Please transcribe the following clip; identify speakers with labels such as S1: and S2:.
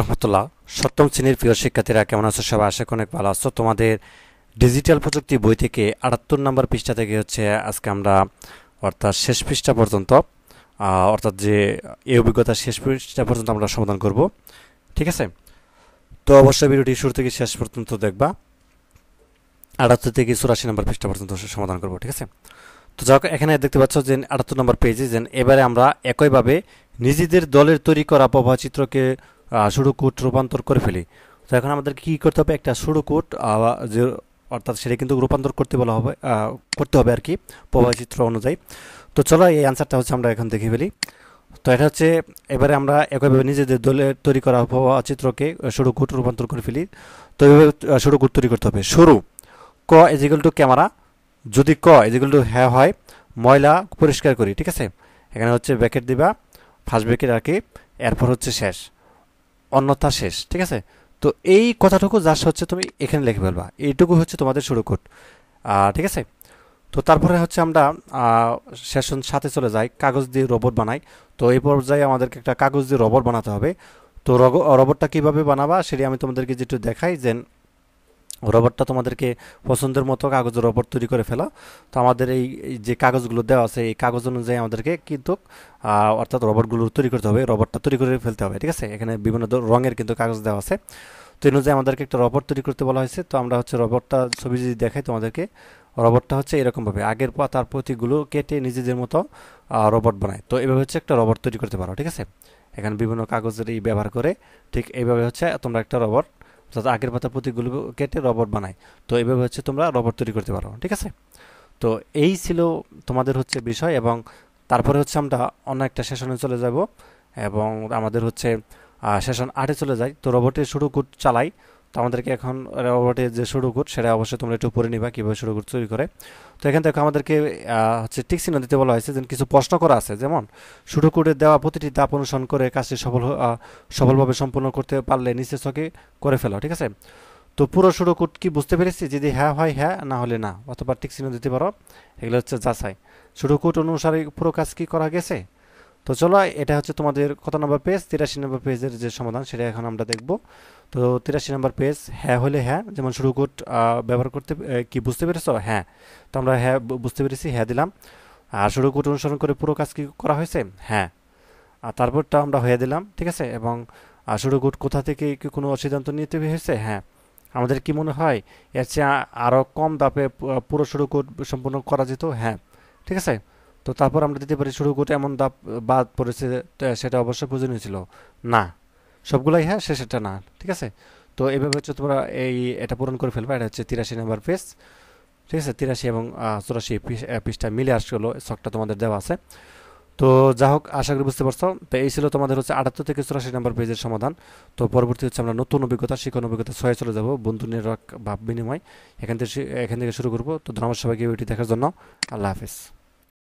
S1: রহমতুল্লাহ। সপ্তম শ্রেণীর প্রিয় শিক্ষার্থীরা কেমন আছো? সবাই আশা করি অনেক ভালো আছো। তোমাদের ডিজিটাল প্রযুক্তি বই থেকে 78 নম্বর পৃষ্ঠা থেকে হচ্ছে আজকে আমরা অর্থাৎ শেষ পৃষ্ঠা পর্যন্ত অর্থাৎ যে এই অভিজ্ঞতা শেষ পৃষ্ঠা পর্যন্ত আমরা সমাধান করব। ঠিক আছে, তো অবশ্যই ভিডিওটি শুরু থেকে শেষ পর্যন্ত দেখবা। 78 থেকে 84 নম্বর পৃষ্ঠা পর্যন্ত সমাধান করব। ঠিক আছে, তো যাক এখানে দেখতে পাচ্ছ যে 78 নম্বর পেজে যে এবারে আমরা একইভাবে নিজেদের দলের তৈরি করা প্রবাহচিত্রকে সুডোকুট রূপান্তর করে ফেলি। তো এখন আমাদের কি করতে হবে? একটা সুডোকুট যে অর্থাৎ সেটা কিন্তু রূপান্তর করতে বলা হবে, করতে হবে আর কি প্রবাহচিত্র অনুযায়ী। তো চলো এই অ্যান্সারটা হচ্ছে আমরা এখন দেখে ফেলি। তো এটা হচ্ছে এবারে আমরা একইভাবে নিজেদের দলের তৈরি করা প্রবাহচিত্রকে সুডোকুট রূপান্তর করে ফেলি। তো এইভাবে সুডোকুট তৈরি করতে হবে। শুরু ক ইজিক্যাল টু ক্যামেরা, যদি ক ইজিক্যাল টু হ্যাঁ হয় ময়লা পরিষ্কার করি। ঠিক আছে, এখানে হচ্ছে ব্র্যাকেট দিবা, ফার্স্ট ব্র্যাকেট আর কি, এরপর হচ্ছে শেষ, অন্যথা শেষ। ঠিক আছে, তো এই কথাটুকু জাস্ট হচ্ছে তুমি এখানে লিখে ফেলবা, এইটুকু হচ্ছে তোমাদের শুরু কোড। ঠিক আছে, তো তারপরে হচ্ছে আমরা সেশন সাথে চলে যাই, কাগজ দিয়ে রোবট বানাই। তো এই পর্যায়ে আমাদেরকে একটা কাগজ দিয়ে রোবট বানাতে হবে। তো রোবটটা কিভাবে বানাবা সেটি আমি তোমাদেরকে যেটু দেখাই, যে রোবটটা তোমাদেরকে পছন্দের মতো কাগজের রোবট তৈরি করে ফেলা। তো আমাদের এই যে কাগজগুলো দেওয়া আছে এই কাগজ অনুযায়ী আমাদেরকে কিন্তু অর্থাৎ রোবটগুলো তৈরি করতে হবে, রোবটটা তৈরি করে ফেলতে হবে। ঠিক আছে, এখানে বিভিন্ন রঙের কিন্তু কাগজ দেওয়া আছে। তো এই অনুযায়ী আমাদেরকে একটা রোবট তৈরি করতে বলা হয়েছে। তো আমরা হচ্ছে রোবটটা ছবি যদি দেখাই তোমাদেরকে, রোবটটা হচ্ছে এরকমভাবে আগের তার প্রতিগুলো কেটে নিজেদের মতো রোবট বানায়। তো এইভাবে হচ্ছে একটা রোবট তৈরি করতে পারো। ঠিক আছে, এখানে বিভিন্ন কাগজের এই ব্যবহার করে ঠিক এইভাবে হচ্ছে তোমরা একটা রোবট অর্থাৎ আগের পাতার প্রতীকগুলো কেটে রোবট বানায়। তো এইভাবে হচ্ছে তোমরা রোবট তৈরি করতে পারো। ঠিক আছে, তো এই ছিল তোমাদের হচ্ছে বিষয়। এবং তারপরে হচ্ছে আমরা অন্য একটা সেশনে চলে যাব এবং আমাদের হচ্ছে সেশন 8-এ চলে যাই। তো রোবটের শুরু কোড চালাই। তো আমাদেরকে এখন রোবটের যে শুরু কোড সেটা অবশ্যই তোমরা একটু পড়ে নিবা কীভাবে শুরু কোড তৈরি করে। তো এখান থেকে আমাদেরকে হচ্ছে টিক চিহ্ন দিতে বলা হয়েছে, যে কিছু প্রশ্ন করা আছে, যেমন শুরু কোডে দেওয়া প্রতিটি ধাপ অনুসরণ করে কাজটি সফলভাবে সম্পূর্ণ করতে পারলে নিচে ছকে করে ফেলো। ঠিক আছে, তো পুরো শুরু কোড কি বুঝতে পেরেছি? যদি হ্যাঁ হয় হ্যাঁ, না হলে না, অথবা টিক চিহ্ন দিতে পারো। এগুলো হচ্ছে যাচাই, শুরু কোড অনুসারে পুরো কাজ কি করা গেছে। তো চলো এটা হচ্ছে তোমাদের কত নম্বর পেজ? 83 নম্বর পেজের যে সমাধান সেটা এখন আমরা দেখব। তো 83 নম্বর পেজ, হ্যাঁ হলে হ্যাঁ, যেমন শুরু কোড ব্যবহার করতে কি বুঝতে পেরেছো? হ্যাঁ, তো আমরা হ্যাঁ বুঝতে পেরেছি, হ্যাঁ দিলাম। আর শুরু কোড অনুসরণ করে পুরো কাজ কি করা হয়েছে? হ্যাঁ, আর তারপরটা আমরা হয়ে দিলাম। ঠিক আছে, এবং শুরু কোড কোথা থেকে কি কোনো সিদ্ধান্ত নিতে হয়েছে? হ্যাঁ, আমাদের কি মনে হয় এর চেয়ে আরও কম ধাপে পুরো শুরু কোড সম্পূর্ণ করা যেত? হ্যাঁ। ঠিক আছে, তো তারপর আমরা দিতে পারি শুরু কোড এমন ধাপ বাদ পড়েছে সেটা অবশ্যই প্রয়োজনীয় ছিল না, সবগুলাই হ্যাঁ, শেষেরটা না। ঠিক আছে, তো এইভাবে হচ্ছে তোমরা এটা পূরণ করে ফেলবা। এটা হচ্ছে 83 নম্বর পেজ। ঠিক আছে, 83 এবং 84 পৃষ্ঠা মিলে আসলো, শখটা তোমাদের দেওয়া আছে। তো যা হোক, আশা করি বুঝতে পারছো। তো এই ছিল তোমাদের হচ্ছে 78 থেকে 84 নম্বর পেজের সমাধান। তো পরবর্তী হচ্ছে আমরা নতুন অভিজ্ঞতা, শিক্ষণ অভিজ্ঞতা 6 চলে যাব, বন্ধু নির্বাক ভাব বিনিময়। এখান থেকে শুরু করবো। তো ধন্যবাদ সবাইকে ভিডিওটি দেখার জন্য। আল্লাহ হাফেজ।